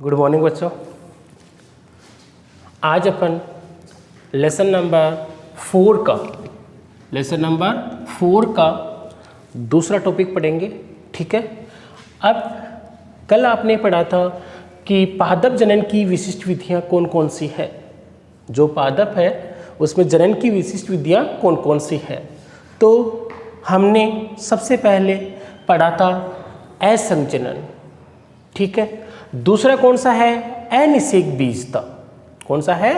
Good morning बच्चों। आज अपन lesson number 4 का दूसरा टॉपिक पढ़ेंगे। ठीक है। अब कल आपने पढ़ा था कि पादप जनन की विशिष्ट विधियां कौन कौन सी है। जो पादप है उसमें जनन की विशिष्ट विधियां कौन कौन सी है। तो हमने सबसे पहले पढ़ा था असंजनन। ठीक है। दूसरा कौन सा है? अनिषेक बीजता। कौन सा है?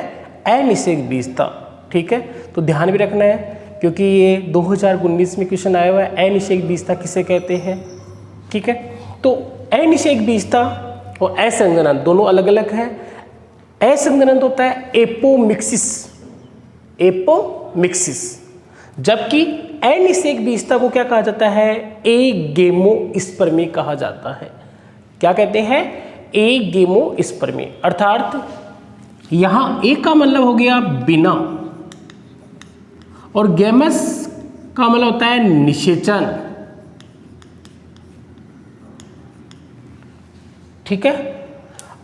अनिषेक बीजता। ठीक है। तो ध्यान भी रखना है क्योंकि ये 2019 में क्वेश्चन आया हुआ है। अनिषेक बीजता किसे कहते हैं? ठीक है। तो अनिषेक बीजता और असंजनन दोनों अलग अलग है। असंजनन होता है एपोमिक्सिस, जबकि अनिषेक बीजता को क्या कहा जाता है? एगेमोस्पर्मी कहा जाता है। क्या कहते हैं? एगेमोस्पर्मी। अर्थात यहां ए का मतलब हो गया बिना और गेमस का मतलब होता है निषेचन। ठीक है।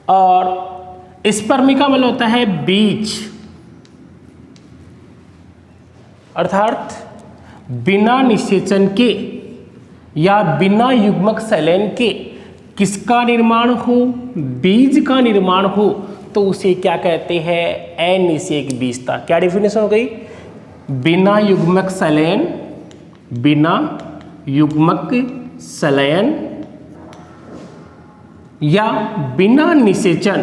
और स्पर्मी का मतलब होता है बीज। अर्थात बिना निषेचन के या बिना युग्मक सैलेन के किसका निर्माण हो? बीज का निर्माण हो तो उसे क्या कहते हैं? अनिषेक बीजता। क्या डेफिनेशन हो गई? बिना युग्मक सैलेन, बिना युग्मक सैलेन या बिना निषेचन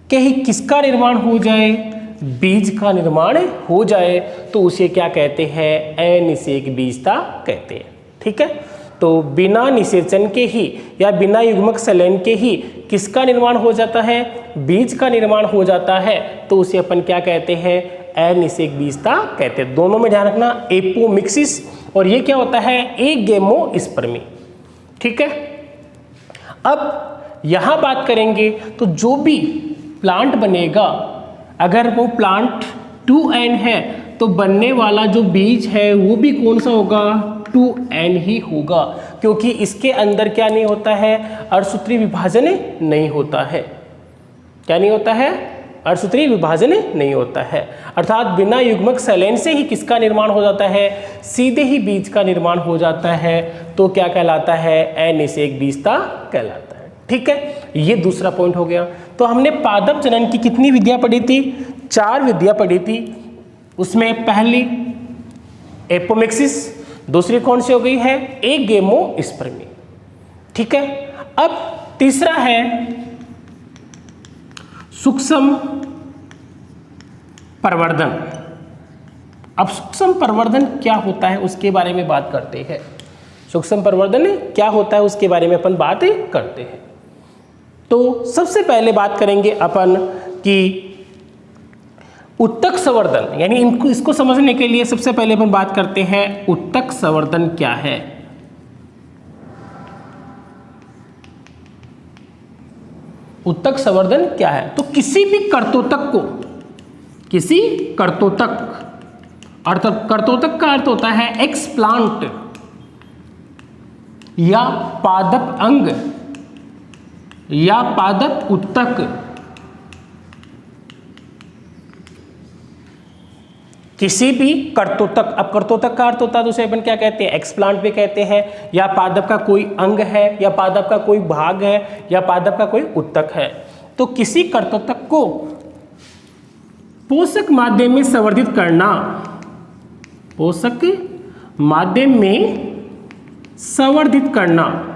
के ही किसका निर्माण हो जाए? बीज का निर्माण हो जाए तो उसे क्या कहते हैं? अनिषेक बीजता कहते हैं। ठीक है। तो बिना निषेचन के ही या बिना युग्मक सैलेन के ही किसका निर्माण हो जाता है? बीज का निर्माण हो जाता है तो उसे अपन क्या कहते हैं? अनिषेक बीजता कहते हैं। दोनों में ध्यान रखना, एपोमिक्सिस और ये क्या होता है? एगेमोस्पर्मी। ठीक है। अब यहां बात करेंगे तो जो भी प्लांट बनेगा, अगर वो प्लांट 2n है तो बनने वाला जो बीज है वो भी कौन सा होगा? 2n ही होगा, क्योंकि इसके अंदर क्या नहीं होता है? अर्धसूत्री विभाजन नहीं होता है। क्या नहीं होता है? अर्धसूत्री विभाजन नहीं होता है। अर्थात बिना युग्मक सैलेन से ही किसका निर्माण हो जाता है? सीधे ही बीज का निर्माण हो जाता है तो क्या कहलाता है? अनिषेक बीजता कहलाता है। ठीक है। ये दूसरा पॉइंट हो गया। तो हमने पादप जनन की कितनी विधियां पढ़ी थी? 4 विधियां पढ़ी थी। उसमें पहली एपोमिक्सिस, दूसरी कौन सी हो गई है? एगेमोस्पर्मी। ठीक है। अब तीसरा है सूक्ष्म प्रवर्धन। अब सूक्ष्म प्रवर्धन क्या होता है उसके बारे में बात करते हैं। सूक्ष्म प्रवर्धन क्या होता है उसके बारे में अपन बात करते हैं। तो सबसे पहले बात करेंगे अपन कि उत्तक संवर्धन, यानी इसको समझने के लिए सबसे पहले अपन बात करते हैं उत्तक संवर्धन क्या है। उत्तक संवर्धन क्या है? तो किसी भी कर्तोतक को, किसी कर्तोतक, अर्थात कर्तोतक का अर्थ होता है एक्सप्लांट या पादप अंग या पादप उत्तक, किसी भी कर्तोतक। अब कर्तोतक का अर्थ होता है तो उसे अपन क्या कहते हैं? एक्सप्लांट भी कहते हैं, या पादप का कोई अंग है, या पादप का कोई भाग है, या पादप का कोई उत्तक है। तो किसी कर्तोतक को पोषक माध्यम में संवर्धित करना, पोषक माध्यम में संवर्धित करना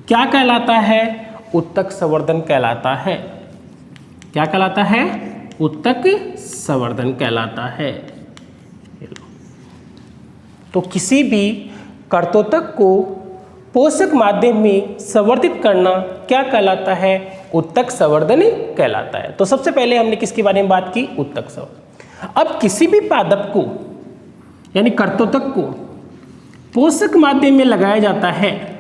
क्या कहलाता है? उत्तक संवर्धन कहलाता है। क्या कहलाता है? उत्तक संवर्धन कहलाता है। तो किसी भी कर्तोतक को पोषक माध्यम में संवर्धित करना क्या कहलाता है? उत्तक संवर्धन कहलाता है। तो सबसे पहले हमने किसके बारे में बात की? उत्तक संवर्धन। अब किसी भी पादप को यानी कर्तोतक को पोषक माध्यम में लगाया जाता है।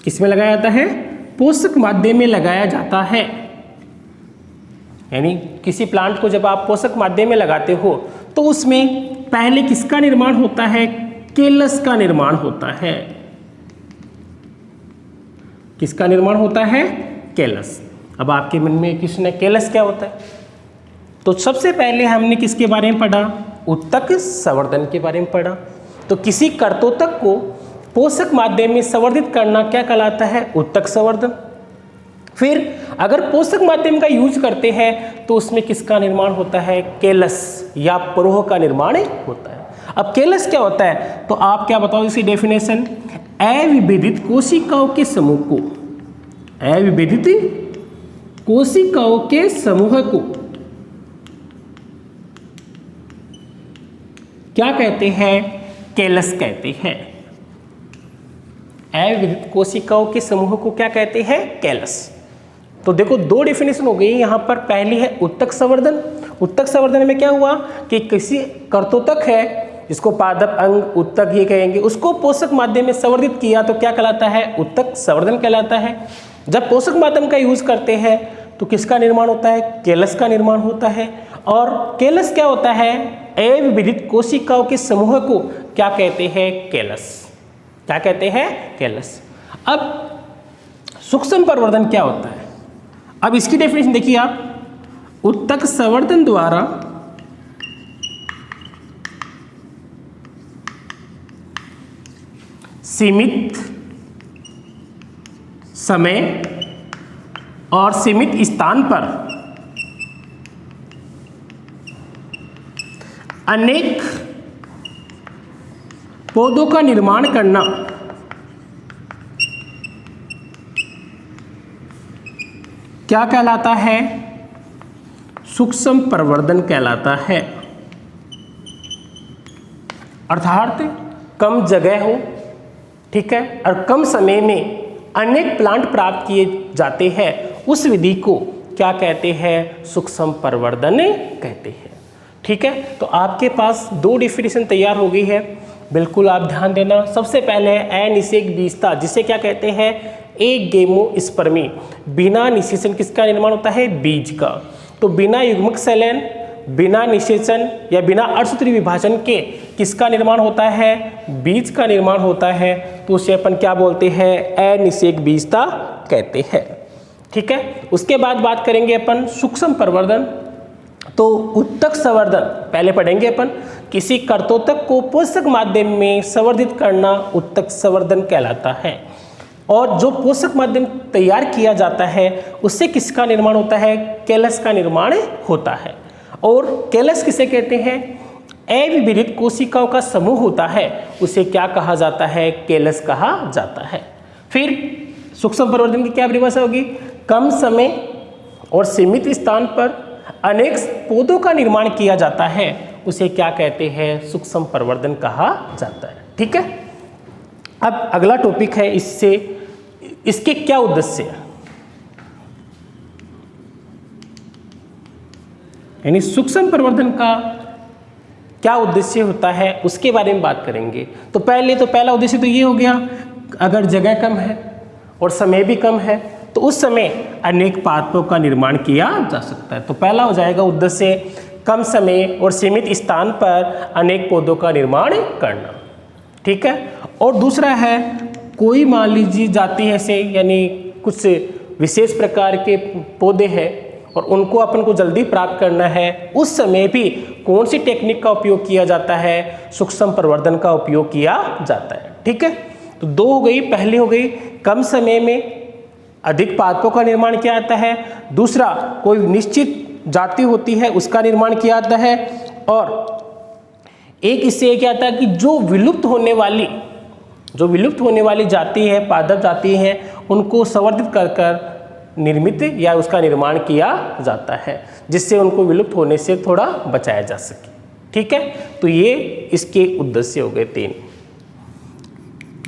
किसमें लगाया जाता है? पोषक माध्यम में लगाया जाता है। यानी किसी प्लांट को जब आप पोषक माध्यम में लगाते हो तो उसमें पहले किसका निर्माण होता है? केलस का निर्माण होता है। किसका निर्माण होता है? केलस। अब आपके मन में क्वेश्चन है केलस क्या होता है? तो सबसे पहले हमने किसके बारे में पढ़ा? उत्तक संवर्धन के बारे में पढ़ा। तो किसी कर्तोतक को पोषक माध्यम में संवर्धित करना क्या कहलाता है? उत्तक संवर्धन। फिर अगर पोषक माध्यम का यूज करते हैं तो उसमें किसका निर्माण होता है? केलस या प्रोह का निर्माण होता है। अब केलस क्या होता है? तो आप क्या बताओ इसकी डेफिनेशन? अविभेदित कोशिकाओं के समूह को, अविभेदित कोशिकाओं के समूह को क्या कहते हैं? केलस कहते हैं। अविभेदित कोशिकाओं के समूह को क्या कहते हैं? केलस। तो देखो दो डेफिनेशन हो गई यहाँ पर। पहली है उत्तक संवर्धन। उत्तक संवर्धन में क्या हुआ कि किसी कर्तोतक है जिसको पादप अंग उत्तक ये कहेंगे, उसको पोषक माध्यम में संवर्धित किया तो क्या कहलाता है? उत्तक संवर्धन कहलाता है। जब पोषक माध्यम का यूज करते हैं तो किसका निर्माण होता है? केलस का निर्माण होता है। और केलस क्या होता है? अविभेदित कोशिकाओं के समूह को क्या कहते हैं? केलस। क्या कहते हैं? केलस। अब सूक्ष्म प्रवर्धन क्या होता है? अब इसकी डेफिनेशन देखिए आप। उत्तक संवर्धन द्वारा सीमित समय और सीमित स्थान पर अनेक पौधों का निर्माण करना क्या कहलाता है? सूक्ष्म प्रवर्धन कहलाता है। अर्थात कम जगह हो, ठीक है, और कम समय में अनेक प्लांट प्राप्त किए जाते हैं, उस विधि को क्या कहते हैं? सूक्ष्म प्रवर्धन कहते हैं। ठीक है, तो आपके पास दो डेफिनेशन तैयार हो गई है, बिल्कुल आप ध्यान देना। सबसे पहले है अनिषेक बीजता, जिसे क्या कहते हैं? एक गेमोस्पर्मी। बिना निषेचन किसका निर्माण होता है? बीज का। तो बिना युग्मक संलयन, बिना निषेचन या बिना अर्धसूत्री विभाजन के किसका निर्माण होता है? बीज का निर्माण होता है। तो उसे अपन क्या बोलते हैं? अनिषेक बीजता कहते हैं। ठीक है, उसके बाद बात करेंगे अपन सूक्ष्म प्रवर्धन। तो उत्तक संवर्धन पहले पढ़ेंगे अपन। किसी कर्तोतक को पोषक माध्यम में संवर्धित करना उत्तक संवर्धन कहलाता है। और जो पोषक माध्यम तैयार किया जाता है उससे किसका निर्माण होता है? केलस का निर्माण होता है। और केलस किसे कहते हैं? अविभेदित कोशिकाओं का समूह होता है, उसे क्या कहा जाता है? केलस कहा जाता है। फिर सूक्ष्म प्रवर्धन की क्या परिभाषा होगी? कम समय और सीमित स्थान पर अनेक पौधों का निर्माण किया जाता है, उसे क्या कहते हैं? सूक्ष्म प्रवर्धन कहा जाता है। ठीक है, अब अगला टॉपिक है, इसके क्या उद्देश्य है, यानी सूक्ष्म प्रवर्धन का क्या उद्देश्य होता है उसके बारे में बात करेंगे। तो पहला उद्देश्य तो ये हो गया, अगर जगह कम है और समय भी कम है तो उस समय अनेक पादपों का निर्माण किया जा सकता है। तो पहला हो जाएगा उद्देश्य कम समय और सीमित स्थान पर अनेक पौधों का निर्माण करना। ठीक है, और दूसरा है कोई मान लीजिए जाति ऐसे, यानी कुछ विशेष प्रकार के पौधे हैं और उनको अपन को जल्दी प्राप्त करना है, उस समय भी कौन सी टेक्निक का उपयोग किया जाता है? सूक्ष्म प्रवर्धन का उपयोग किया जाता है। ठीक है, तो दो हो गई। पहली हो गई कम समय में अधिक पादपों का निर्माण किया जाता है, दूसरा कोई निश्चित जाति होती है उसका निर्माण किया जाता है, और एक इससे क्या आता है कि जो विलुप्त होने वाली जाति है, पादप जाति है, उनको संवर्धित कर निर्मित या उसका निर्माण किया जाता है, जिससे उनको विलुप्त होने से थोड़ा बचाया जा सके। ठीक है, तो ये इसके उद्देश्य हो गए 3।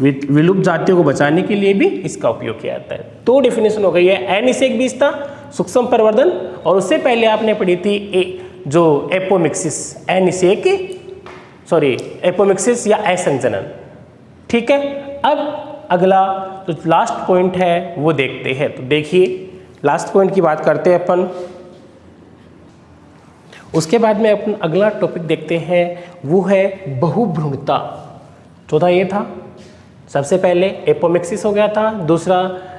विलुप्त जातियों को बचाने के लिए भी इसका उपयोग किया जाता है। तो डेफिनेशन हो गई है अनिषेक बीजता, सूक्ष्म प्रवर्धन, और उससे पहले आपने पढ़ी थी जो एपोमिक्सिस या असंजनन। ठीक है, अब अगला तो लास्ट पॉइंट है वो देखते हैं। तो देखिए लास्ट पॉइंट की बात करते हैं अपन। उसके बाद में अपन अगला टॉपिक देखते हैं, वो है बहुभ्रूणता। चौथा ये था, सबसे पहले एपोमिक्सिस हो गया था, दूसरा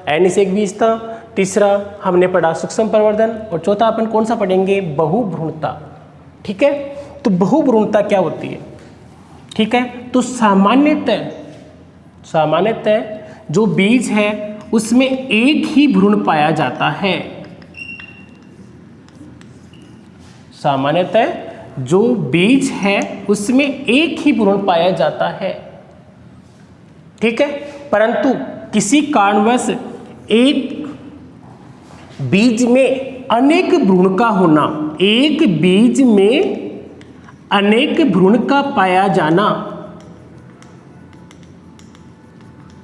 अनिषेक बीज था, तीसरा हमने पढ़ा सूक्ष्म प्रवर्धन, और चौथा अपन कौन सा पढ़ेंगे, बहुभ्रूणता। ठीक है, तो बहुभ्रूणता क्या होती है? ठीक है, तो सामान्यतः जो बीज है उसमें एक ही भ्रूण पाया जाता है। सामान्यतः जो बीज है उसमें एक ही भ्रूण पाया जाता है। ठीक है, परंतु किसी कारणवश एक बीज में अनेक भ्रूण का होना, एक बीज में अनेक भ्रूण का पाया जाना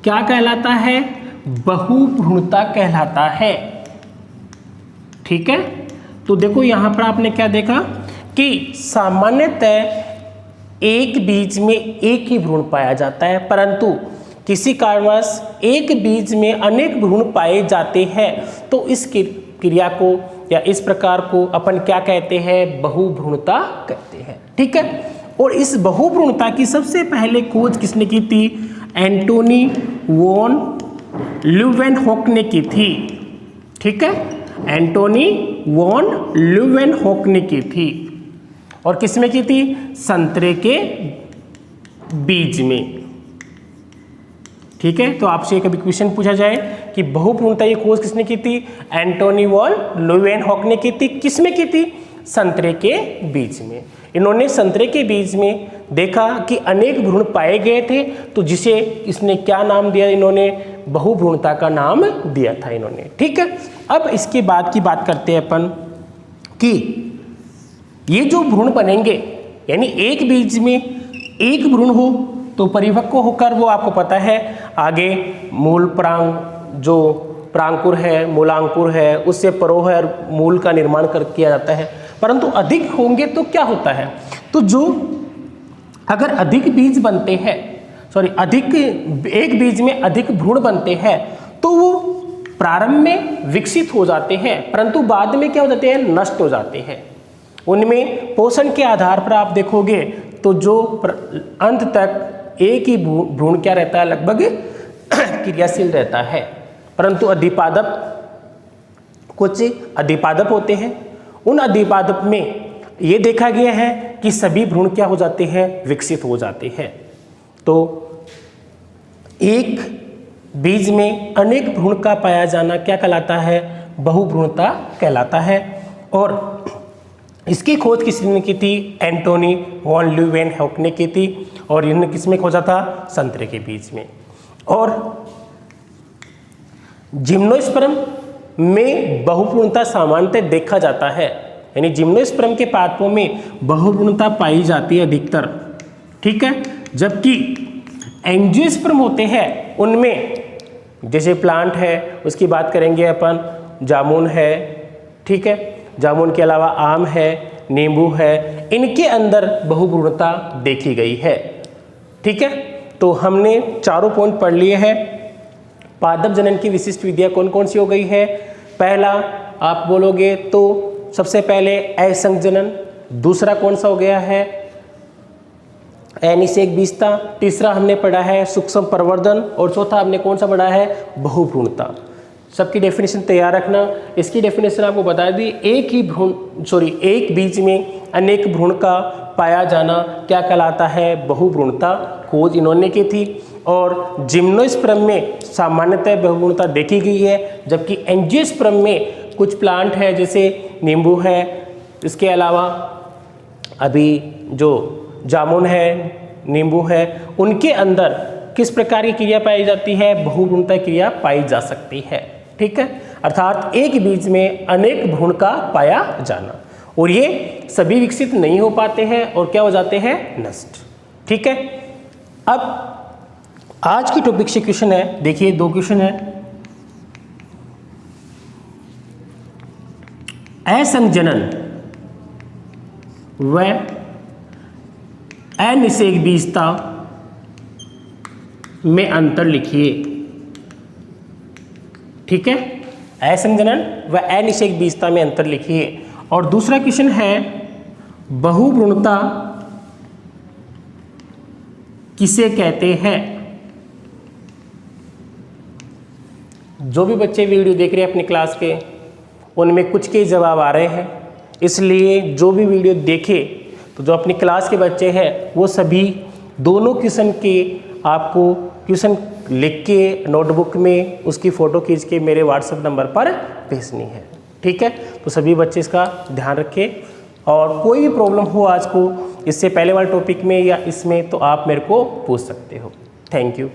क्या कहलाता है, बहुभ्रूणता कहलाता है। ठीक है, तो देखो यहां पर आपने क्या देखा कि सामान्यतः एक बीज में एक ही भ्रूण पाया जाता है, परंतु किसी कारणवश एक बीज में अनेक भ्रूण पाए जाते हैं, तो इस क्रिया को या इस प्रकार को अपन क्या कहते हैं, बहुभ्रूणता कहते हैं। ठीक है, और इस बहुभ्रूणता की सबसे पहले खोज किसने की थी, एंटोनी वॉन ल्यूवेनहॉक ने की थी। ठीक है, एंटोनी वॉन ल्यूवेनहॉक ने की थी, और किसमें की थी, संतरे के बीज में। ठीक है, तो आपसे कभी क्वेश्चन पूछा जाए कि बहुभ्रूणता की खोज किसने की थी, एंटोनी वॉन ल्यूवेनहॉक ने की थी। किसमें की थी, संतरे के बीज में। इन्होंने संतरे के बीज में देखा कि अनेक भ्रूण पाए गए थे, तो जिसे इसने क्या नाम दिया, इन्होंने बहुभ्रूणता का नाम दिया था इन्होंने। ठीक है, अब इसके बाद की बात करते हैं अपन कि ये जो भ्रूण बनेंगे, यानी एक बीज में एक भ्रूण हो तो परिपक्व होकर वो आपको पता है आगे मूल परांग, जो परांकुर है, मूलांकुर है, उससे परोह और मूल का निर्माण किया जाता है। परंतु अधिक होंगे तो क्या होता है, तो जो अगर अधिक बीज बनते हैं, अधिक एक बीज में अधिक भ्रूण बनते हैं, तो वो प्रारंभ में विकसित हो जाते हैं, परंतु बाद में क्या हो जाते हैं, नष्ट हो जाते हैं। उनमें पोषण के आधार पर आप देखोगे तो जो अंत तक एक ही भ्रूण क्या रहता है, लगभग क्रियाशील रहता है, परंतु अधिपादप, कुछ अधिपादप होते हैं। उन अधिपादप में ये देखा गया है कि सभी भ्रूण क्या हो जाते हैं, विकसित हो जाते हैं। तो एक बीज में अनेक भ्रूण का पाया जाना क्या कहलाता है, बहुभ्रूणता कहलाता है। और इसकी खोज किसने की थी, एंटोनी वॉन ल्यूवेनहॉक ने की थी, और इन्होंने किसमें खोजा था, संतरे के बीज में। और जिम्नोस्पर्म में बहुभ्रूणता सामान्यतः देखा जाता है, यानी जिम्नोस्पर्म के पादपों में बहुभ्रूणता पाई जाती है अधिकतर। ठीक है, जबकि एंजियोस्पर्म होते हैं उनमें, जैसे प्लांट है उसकी बात करेंगे अपन, जामुन है, ठीक है, जामुन के अलावा आम है, नींबू है, इनके अंदर बहुभ्रूणता देखी गई है। ठीक है, तो हमने चारों पॉइंट पढ़ लिए हैं। पादप जनन की विशिष्ट विधियां कौन कौन सी हो गई है, पहला आप बोलोगे तो सबसे पहले असंजनन, दूसरा कौन सा हो गया है, अनिषेक बीजता, तीसरा हमने पढ़ा है सूक्ष्म प्रवर्धन, और चौथा हमने कौन सा पढ़ा है, बहुभ्रूणता। सबकी डेफिनेशन तैयार रखना। इसकी डेफिनेशन आपको बता दी, एक बीज में अनेक भ्रूण का पाया जाना क्या कहलाता है, बहुभ्रूणता। खोज इन्होंने की थी। और जिम्नोस्पर्म में सामान्यतः बहुभ्रूणता देखी गई है, जबकि एंजियोस्पर्म में कुछ प्लांट है जैसे नींबू है, इसके अलावा अभी जो जामुन है, नींबू है, उनके अंदर किस प्रकार की क्रिया पाई जाती है, बहुभ्रूणता क्रिया पाई जा सकती है। ठीक है, अर्थात एक बीज में अनेक भ्रूण का पाया जाना, और ये सभी विकसित नहीं हो पाते हैं और क्या हो जाते हैं, नष्ट। ठीक है, अब आज की टॉपिक से क्वेश्चन है, देखिए 2 क्वेश्चन है। असंजनन व अनिषेक बीजता में अंतर लिखिए। ठीक है, असंजनन व अनिषेक बीजता में अंतर लिखिए। और दूसरा क्वेश्चन है बहुभ्रूणता किसे कहते हैं? जो भी बच्चे वीडियो देख रहे हैं अपनी क्लास के, उनमें कुछ के जवाब आ रहे हैं, इसलिए जो भी वीडियो देखे तो जो अपनी क्लास के बच्चे हैं वो सभी दोनों क्वेश्चन के आपको क्वेश्चन लिख के नोटबुक में उसकी फ़ोटो खींच के मेरे व्हाट्सएप नंबर पर भेजनी है। ठीक है, तो सभी बच्चे इसका ध्यान रखें, और कोई भी प्रॉब्लम हो आज को इससे पहले वाले टॉपिक में या इसमें, तो आप मेरे को पूछ सकते हो। Thank you.